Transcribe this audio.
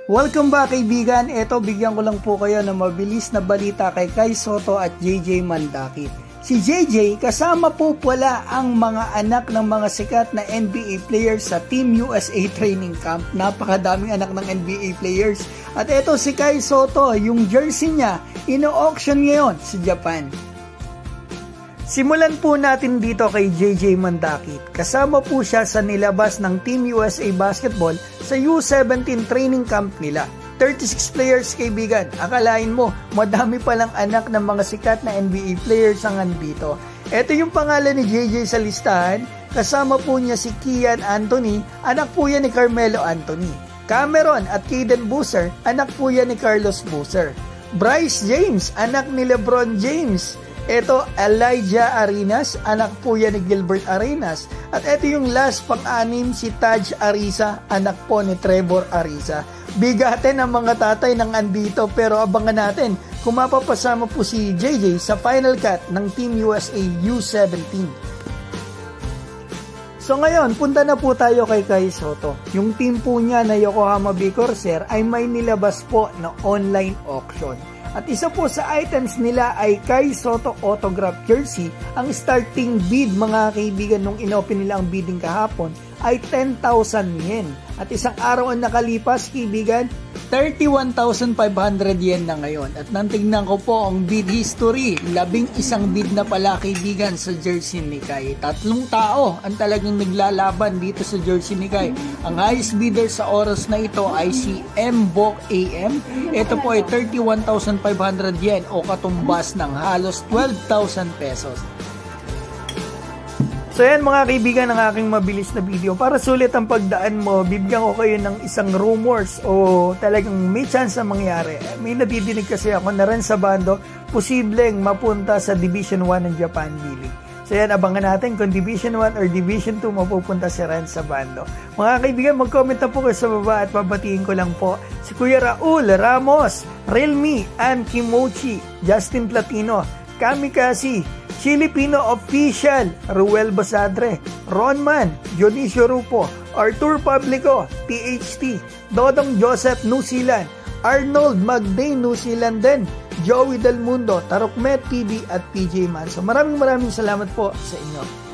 Welcome back kaibigan, eto bigyan ko lang po kayo ng mabilis na balita kay Kai Sotto at JJ Mandakit. Si JJ kasama po pala ang mga anak ng mga sikat na NBA players sa Team USA training camp. Napakadaming anak ng NBA players. At eto si Kai Sotto, yung jersey niya, ino-auction ngayon sa Japan. Simulan po natin dito kay JJ Mandakit. Kasama po siya sa nilabas ng Team USA Basketball sa U17 training camp nila. 36 players kaibigan. Akalain mo, madami palang anak ng mga sikat na NBA players ang andito. Ito yung pangalan ni JJ sa listahan. Kasama po niya si Kian Anthony, anak po yan ni Carmelo Anthony. Cameron at Caden Boozer, anak po yan ni Carlos Boozer. Bryce James, anak ni LeBron James. Ito, Elijah Arenas, anak po yan ni Gilbert Arenas. At ito yung last pang-anim, si Taj Arisa, anak po ni Trevor Arisa. Bigatin ang mga tatay ng andito, pero abangan natin kung mapapasama po si JJ sa final cut ng Team USA U17. So ngayon, punta na po tayo kay Kai Sotto. Yung team po niya na Yokohama B. Corsair ay may nilabas po na online auction. At isa po sa items nila ay Kai Sotto autograph jersey. Ang starting bid mga kaibigan nung inopen nila ang bidding kahapon ay 10,000 yen. At isang araw ang nakalipas kaibigan, 31,500 yen na ngayon. At nantignan ko po ang bid history. 11 bid na pala kaibigan sa jersey ni Kai. 3 tao ang talagang naglalaban dito sa jersey ni Kai. Ang highest bidder sa oras na ito ay si Mbok AM. Ito po ay 31,500 yen o katumbas ng halos 12,000 pesos. So yan mga kaibigan ng aking mabilis na video. Para sulit ang pagdaan mo, bibigyan ko kayo ng isang rumors o talagang may chance na mangyari. May nadidinig kasi ako na rin sa bando, posibleng mapunta sa Division 1 ng Japan League. So yan, abangan natin kung Division 1 or Division 2 mapupunta si Ren sa bando. Mga kaibigan, mag-comment na po kayo sa baba at babatiin ko lang po si Kuya Raul Ramos, Realme, Ann Kimochi, Justin Platino, Kamikaze, Filipino Official, Ruel Basadre, Ronman, Dionisio Rupo, Arthur Publico, THT, Dodong Joseph New Zealand, Arnold Magday New Zealand din, Joey Del Mundo, Tarokmet TV at PJ Manso. Maraming salamat po sa inyo.